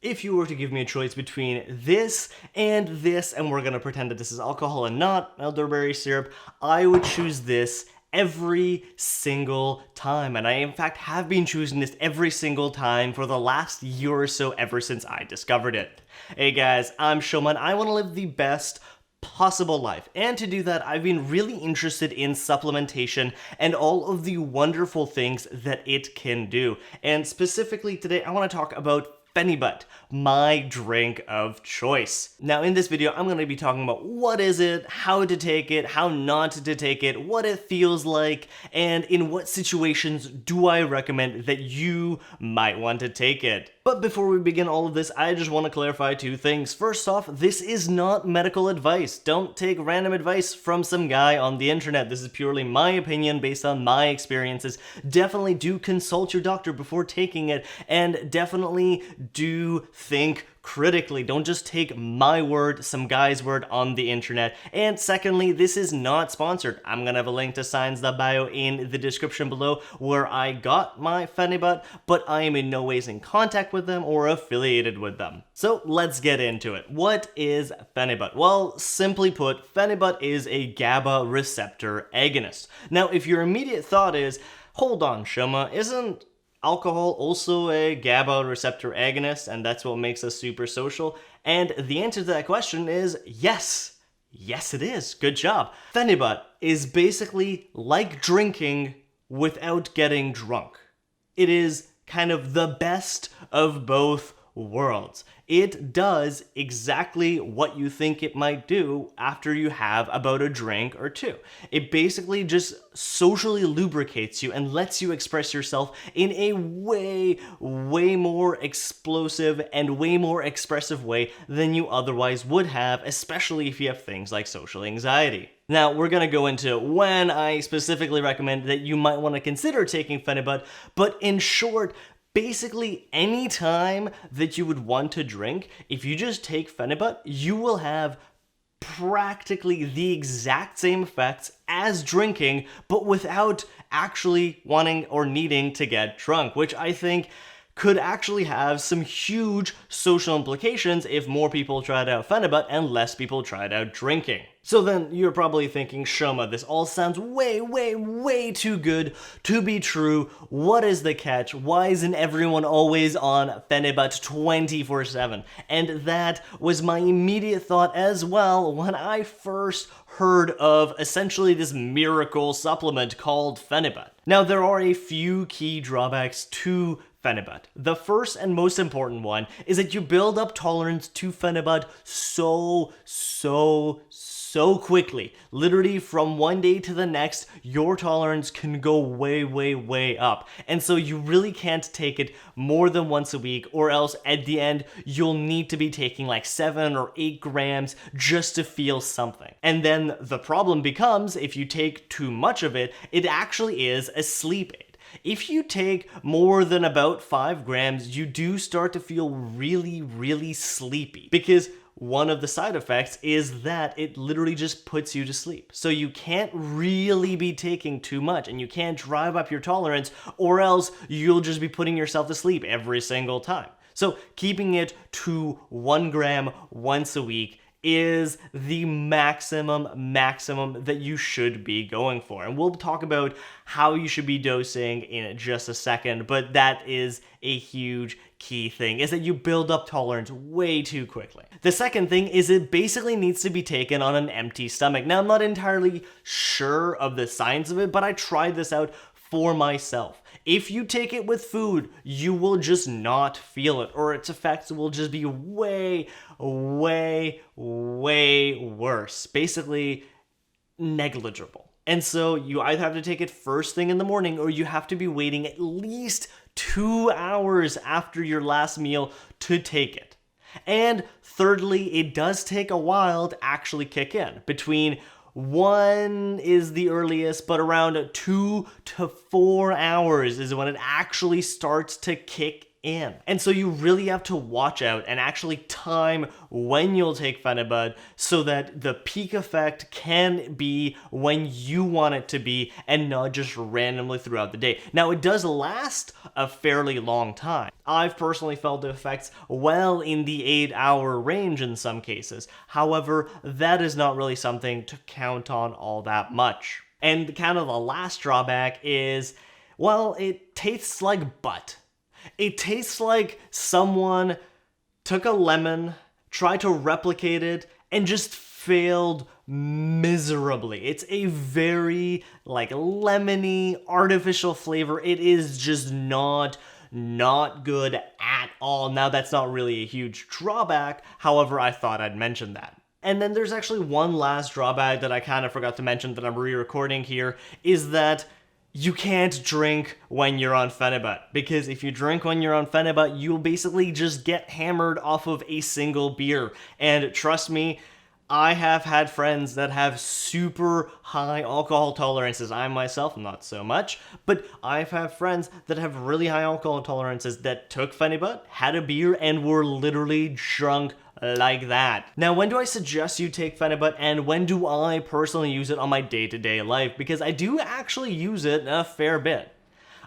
If you were to give me a choice between this, and we're gonna pretend that this is alcohol and not elderberry syrup, I would choose this every single time. And I, in fact, have been choosing this every single time for the last year or so, ever since I discovered it. Hey guys, I'm Showman. I want to live the best possible life. And to do that, I've been really interested in supplementation and all of the wonderful things that it can do. And specifically today, I want to talk about Phenibut, my drink of choice. Now in this video, I'm going to be talking about what is it, how to take it, how not to take it, what it feels like, and in what situations do I recommend that you might want to take it. But before we begin all of this, I just want to clarify two things. First off, this is not medical advice. Don't take random advice from some guy on the internet. This is purely my opinion based on my experiences. Definitely do consult your doctor before taking it, and definitely do think critically. Don't just take my word, some guy's word on the internet. And secondly, this is not sponsored. I'm gonna have a link to Signs the Bio in the description below where I got my Phenibut, but I am in no ways in contact with them or affiliated with them. So let's get into it. What is Phenibut? Well, simply put, Phenibut is a GABA receptor agonist. Now, if your immediate thought is, hold on, Shoma, isn't alcohol also a GABA receptor agonist, and that's what makes us super social? And the answer to that question is yes. Yes, it is. Good job. Phenibut is basically like drinking without getting drunk. It is kind of the best of both worlds. It does exactly what you think it might do after you have about a drink or two. It basically just socially lubricates you and lets you express yourself in a way more explosive and way more expressive way than you otherwise would have, especially if you have things like social anxiety. Now, we're going to go into when I specifically recommend that you might want to consider taking Phenibut, but in short, basically any time that you would want to drink, if you just take Phenibut, you will have practically the exact same effects as drinking, but without actually wanting or needing to get drunk, which I think could actually have some huge social implications if more people tried out Phenibut and less people tried out drinking. So then you're probably thinking, Shoma, this all sounds way too good to be true. What is the catch? Why isn't everyone always on Phenibut 24/7? And that was my immediate thought as well when I first heard of essentially this miracle supplement called Phenibut. Now, there are a few key drawbacks to Phenibut. The first and most important one is that you build up tolerance to Phenibut so quickly. Literally from one day to the next, your tolerance can go way up. And so you really can't take it more than once a week, or else at the end, you'll need to be taking like 7 or 8 grams just to feel something. And then the problem becomes, if you take too much of it, it actually is a sleep aid. If you take more than about 5 grams, you do start to feel really sleepy, because one of the side effects is that it literally just puts you to sleep. So you can't really be taking too much, and you can't drive up your tolerance, or else you'll just be putting yourself to sleep every single time. So keeping it to 1 gram once a week is the maximum that you should be going for. And we'll talk about how you should be dosing in just a second, but that is a huge key thing, is that you build up tolerance way too quickly. The second thing is it basically needs to be taken on an empty stomach. Now, I'm not entirely sure of the science of it, but I tried this out for myself. If you take it with food, you will just not feel it, or its effects will just be way worse. Basically, negligible. And so you either have to take it first thing in the morning, or you have to be waiting at least 2 hours after your last meal to take it. And thirdly, it does take a while to actually kick in. Between 1 is the earliest, but around 2 to 4 hours is when it actually starts to kick in. And so you really have to watch out and actually time when you'll take Phenibut so that the peak effect can be when you want it to be and not just randomly throughout the day. Now, it does last a fairly long time. I've personally felt the effects well in the 8-hour range in some cases. However, that is not really something to count on all that much. And kind of the last drawback is, well, it tastes like butt. It tastes like someone took a lemon, tried to replicate it, and just failed miserably. It's a very lemony, artificial flavor. It is just not good at all. Now, that's not really a huge drawback. However, I thought I'd mention that. And then there's actually one last drawback that I kind of forgot to mention that I'm re-recording here, is that you can't drink when you're on Phenibut, because if you drink when you're on Phenibut, you'll basically just get hammered off of a single beer. And trust me, I have had friends that have super high alcohol tolerances. I myself, not so much, but I've had friends that have really high alcohol tolerances that took Phenibut, had a beer, and were literally drunk like that. Now, when do I suggest you take Phenibut, and when do I personally use it on my day-to-day life? Because I do actually use it a fair bit.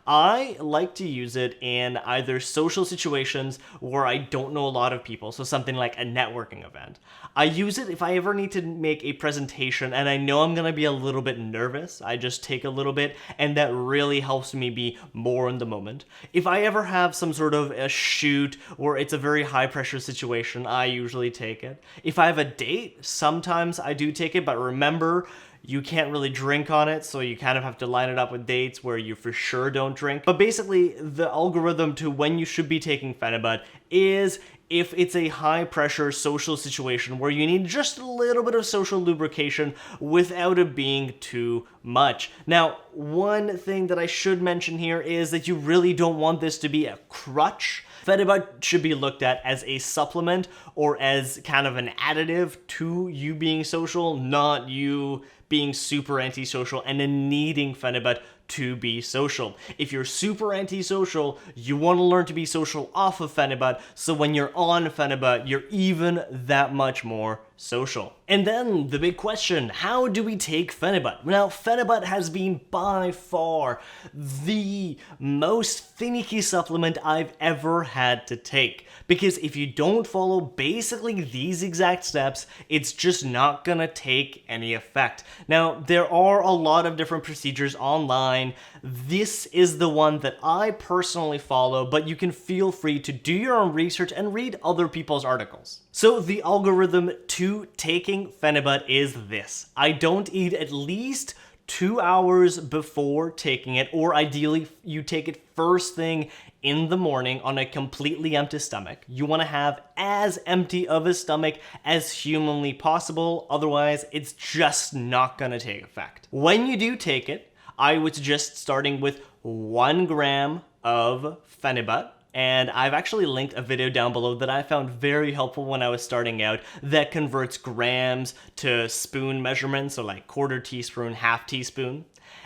I like to use it in either social situations where I don't know a lot of people, so something like a networking event. I use it if I ever need to make a presentation and I know I'm gonna be a little bit nervous. I just take a little bit, and that really helps me be more in the moment. If I ever have some sort of a shoot or it's a very high pressure situation, I usually take it. If I have a date, sometimes I do take it, but remember, you can't really drink on it, so you kind of have to line it up with dates where you for sure don't drink. But basically, the algorithm to when you should be taking Phenibut is if it's a high-pressure social situation where you need just a little bit of social lubrication without it being too much. Now, one thing that I should mention here is that you really don't want this to be a crutch. Phenibut should be looked at as a supplement or as kind of an additive to you being social, not you being super antisocial and then needing Phenibut to be social. If you're super antisocial, you want to learn to be social off of Phenibut, so when you're on Phenibut, you're even that much more social. And then the big question, how do we take Phenibut? Now, Phenibut has been by far the most finicky supplement I've ever had to take, because if you don't follow basically these exact steps, it's just not gonna take any effect. Now, there are a lot of different procedures online. This is the one that I personally follow, but you can feel free to do your own research and read other people's articles. So the algorithm to taking Phenibut is this. I don't eat at least 2 hours before taking it, or ideally you take it first thing in the morning on a completely empty stomach. You want to have as empty of a stomach as humanly possible, otherwise it's just not going to take effect. When you do take it, I would suggest starting with 1 gram of Phenibut. And I've actually linked a video down below that I found very helpful when I was starting out that converts grams to spoon measurements, so like 1/4 teaspoon, 1/2 teaspoon.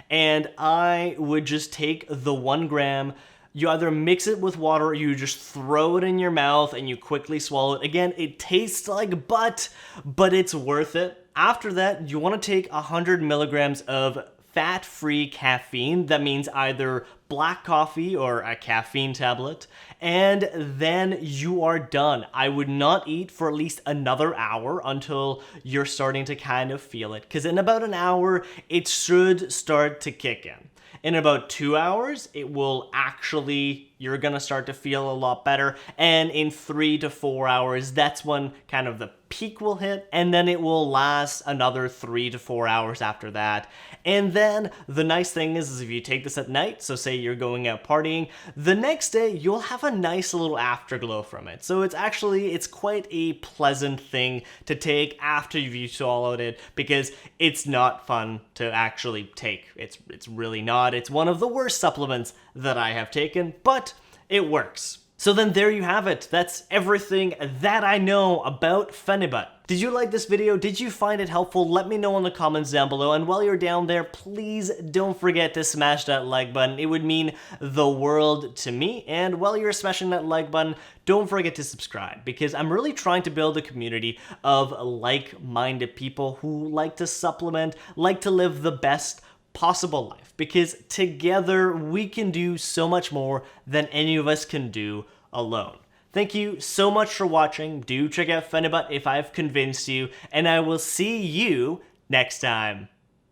And I would just take the 1 gram, you either mix it with water or you just throw it in your mouth and you quickly swallow it. Again, it tastes like butt, but it's worth it. After that, you want to take 100 milligrams of fat-free caffeine. That means either black coffee or a caffeine tablet, and then you are done. I would not eat for at least another hour until you're starting to kind of feel it, because in about an hour, it should start to kick in. In about 2 hours, it will actually, you're gonna start to feel a lot better, and in 3 to 4 hours, that's when kind of the peak will hit, and then it will last another 3 to 4 hours after that. And then the nice thing is if you take this at night, so say you're going out partying, the next day you'll have a nice little afterglow from it. So it's quite a pleasant thing to take after you've swallowed it, because it's not fun to actually take. It's really not. It's one of the worst supplements that I have taken, but it works. So then there you have it. That's everything that I know about Phenibut. Did you like this video? Did you find it helpful? Let me know in the comments down below. And while you're down there, please don't forget to smash that like button. It would mean the world to me. And while you're smashing that like button, don't forget to subscribe, because I'm really trying to build a community of like-minded people who like to supplement, like to live the best possible life, because together we can do so much more than any of us can do alone. Thank you so much for watching. Do check out Phenibut if I've convinced you, and I will see you next time.